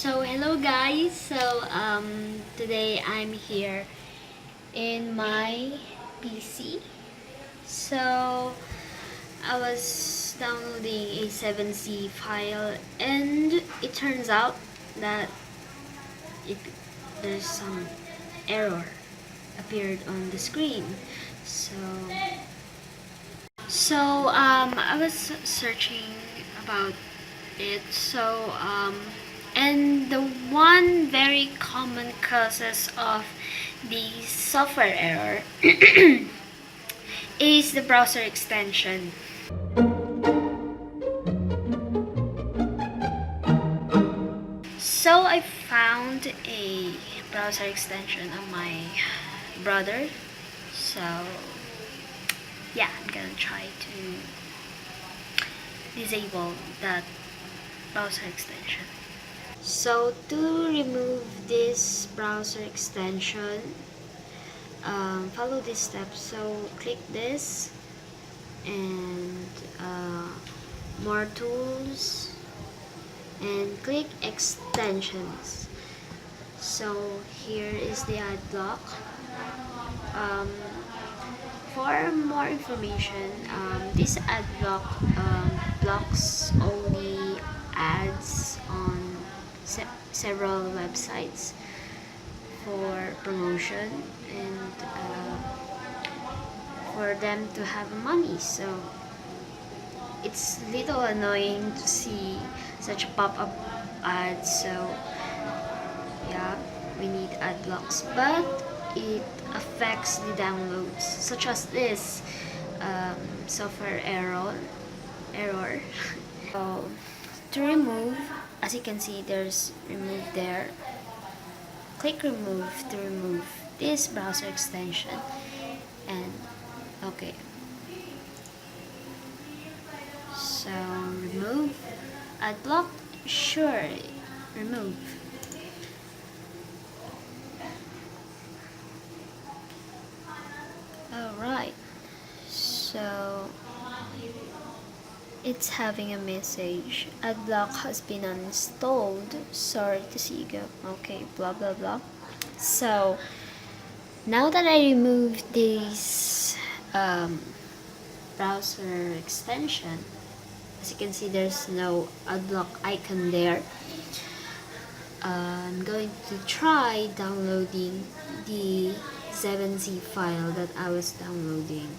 Hello guys. Today I'm here in my PC. So I was downloading a 7C file and it turns out that it there's some error appeared on the screen. I was searching about it. And the one very common causes of the software error is the browser extension. So I found a browser extension on my brother. So yeah, I'm gonna try to disable that browser extension. So to remove this browser extension, follow this step. So click this and more tools and click extensions. So here is the ad block. For more information, this ad block blocks only ads on several websites for promotion and for them to have money. So it's little annoying to see such pop-up ads. So yeah, we need ad blocks, but it affects the downloads, such as this software error. So to remove, as you can see, there's remove there. Click remove to remove this browser extension, and okay. So remove ad block, sure, remove. Alright, so it's having a message. Ad block has been uninstalled. Sorry to see you go. Okay, blah blah blah. So now that I removed this browser extension, as you can see, there's no ad block icon there. I'm going to try downloading the 7Z file that I was downloading.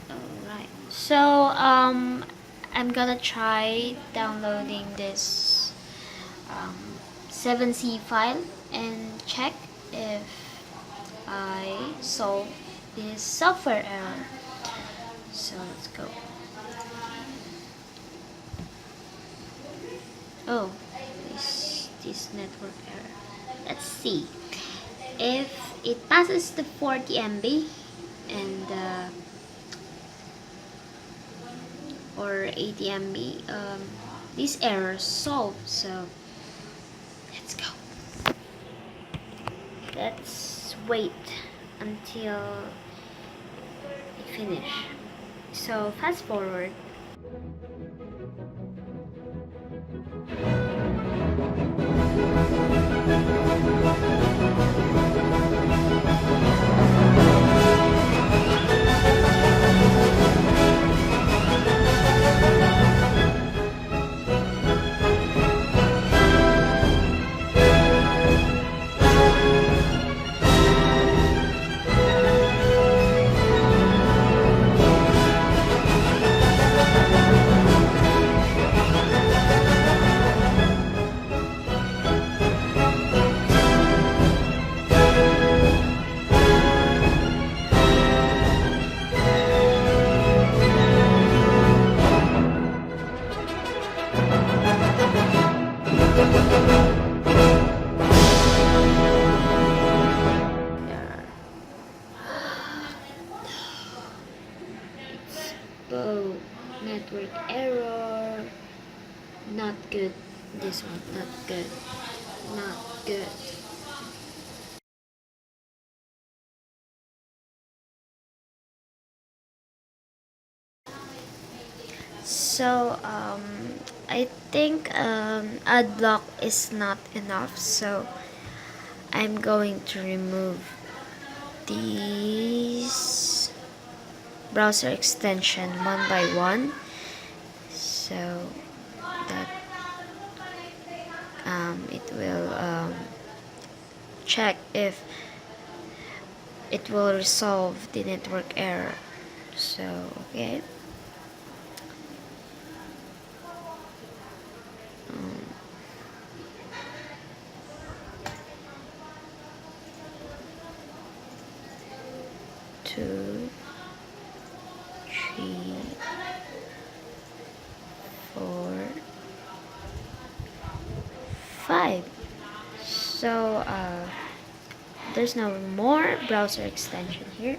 Alright, so I'm gonna try downloading this 7C file and check if I solve this software error. So let's go. Oh, this network error. Let's see if it passes the 40 MB and or 80 MB. This error solved. So let's go. Let's wait until it finish. So fast forward. Oh, network error. Not good. This one, not good. Not good. So I think ad block is not enough, so I'm going to remove these browser extension one by one, so that it will check if it will resolve the network error. So okay, um, 2, 3, 4, 5. So there's no more browser extension here.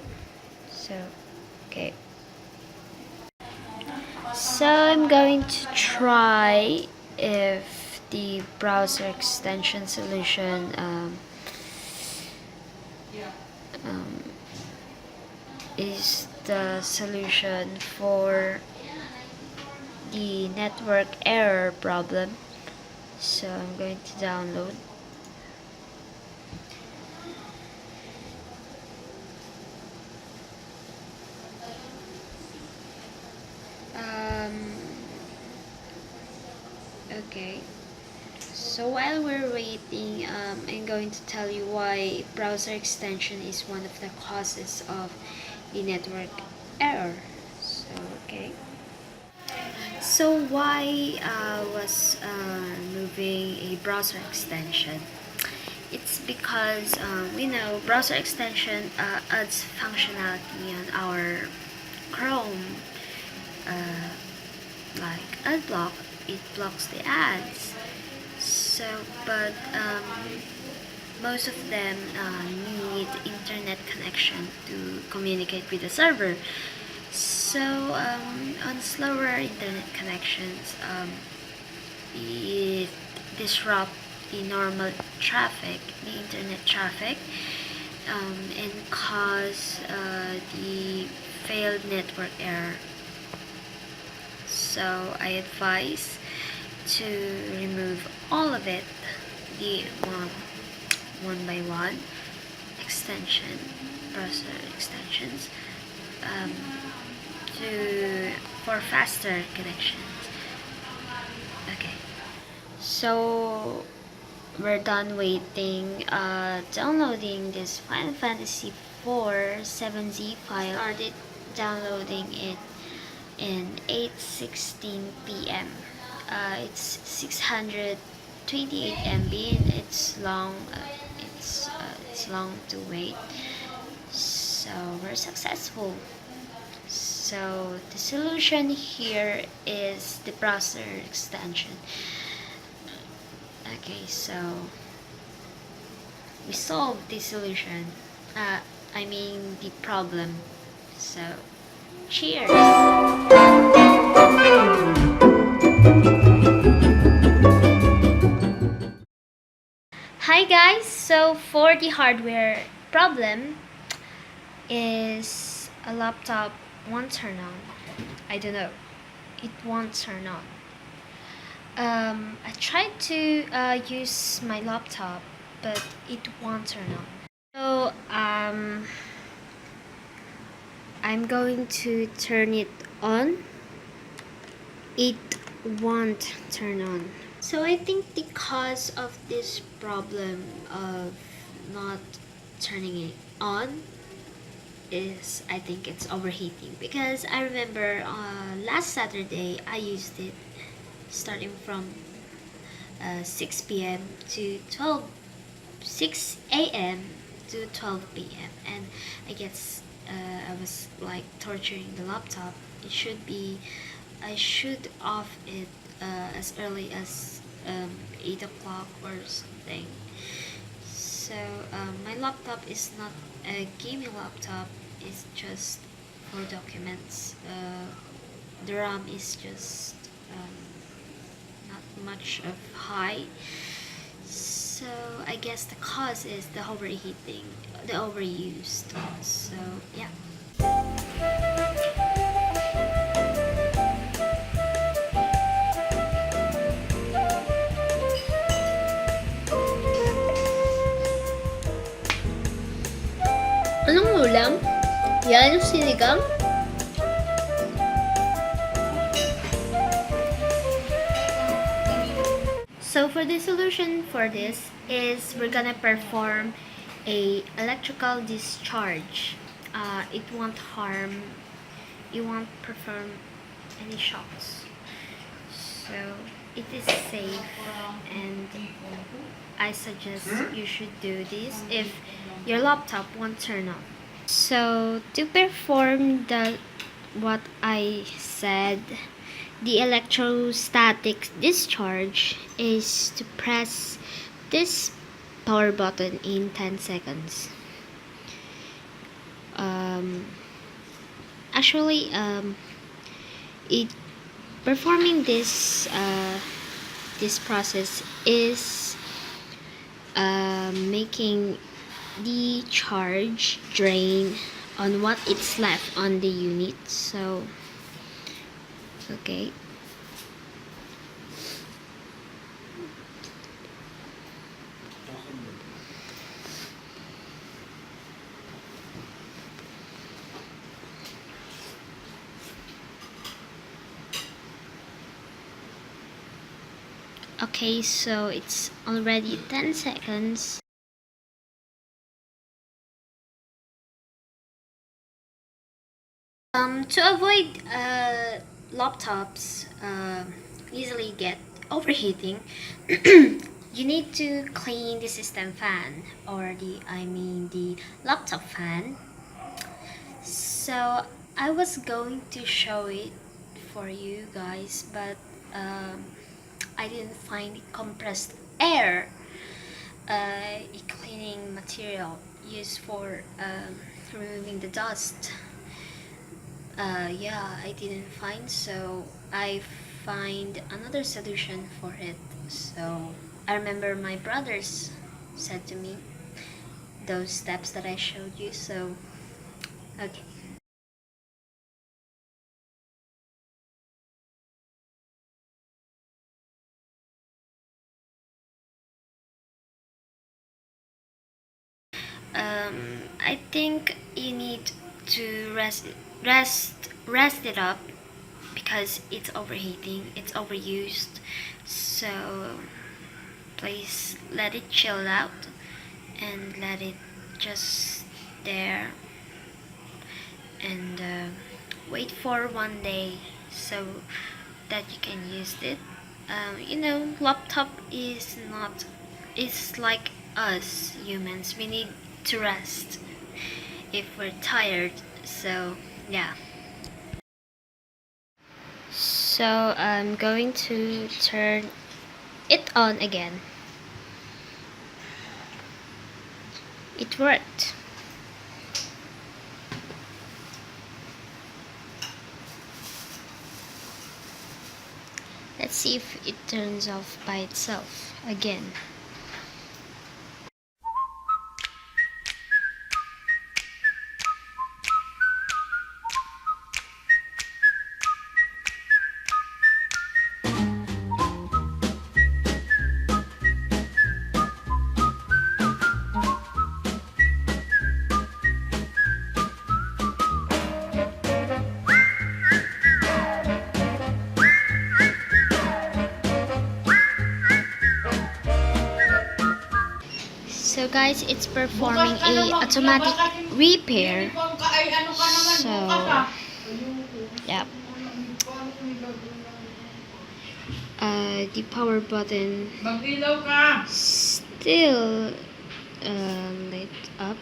So okay, so I'm going to try if the browser extension solution is the solution for the network error problem. So I'm going to download. Okay, so while we're waiting, I'm going to tell you why browser extension is one of the causes of the network error. So okay, so why was removing a browser extension? It's because we know browser extension adds functionality on our Chrome, like ad block. It blocks the ads. So, but most of them need internet connection to communicate with the server. So, on slower internet connections, it disrupt the normal traffic, the internet traffic, and cause the failed network error. So I advise to remove all of it, the one by one extension, browser extensions, for faster connections. Okay, so we're done waiting, downloading this Final Fantasy 4 7Z file. Started downloading it in 8:16 p.m. It's 628 MB and it's long. It's long to wait. So we're successful. So the solution here is the browser extension. Okay, so we solved the solution. I mean the problem. So cheers! Hi guys, so for the hardware problem is a laptop won't turn on. I don't know, it won't turn on. I tried to use my laptop, but it won't turn on. So I'm going to turn it on. It won't turn on. So I think the cause of this problem of not turning it on is, I think it's overheating, because I remember last Saturday I used it starting from 6 p.m. to 6 a.m. to 12 p.m. and I guess I was like torturing the laptop. I should off it as early as 8 o'clock or something. So my laptop is not a gaming laptop, it's just for documents. The RAM is just not much of high. So I guess the cause is the overheating, the overused. So yeah. ulam? Yan yung sinigang? So for the solution for this is we're gonna perform a electrical discharge. It won't harm, you won't perform any shocks. So it is safe, and I suggest you should do this if your laptop won't turn on. So to perform the what I said, the electrostatic discharge is to press this power button in 10 seconds. Actually, it performing this process is making the charge drain on what it's left on the unit. So okay, okay, so it's already 10 seconds. To avoid laptops easily get overheating, you need to clean the system fan, or the laptop fan. So I was going to show it for you guys, but I didn't find compressed air, a cleaning material used for removing the dust. Yeah, I didn't find, so I find another solution for it. So I remember my brothers said to me those steps that I showed you. So okay. I think you need to rest it up, because it's overheating, it's overused. So please let it chill out and let it just there, and wait for 1 day so that you can use it. Laptop is not, it's like us humans, we need to rest if we're tired. So yeah, so I'm going to turn it on again. It worked. Let's see if it turns off by itself again. So guys, it's performing a automatic repair. So yeah, the power button still lit up.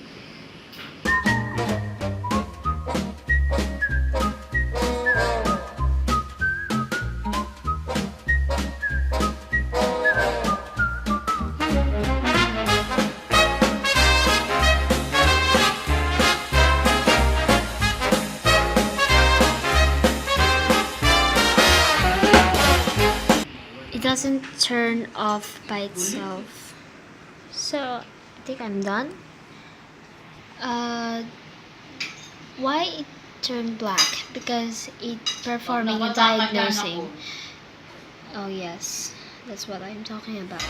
Doesn't turn off by itself. So I think I'm done. Why it turned black? Because it performing a diagnosing. Oh yes, that's what I'm talking about.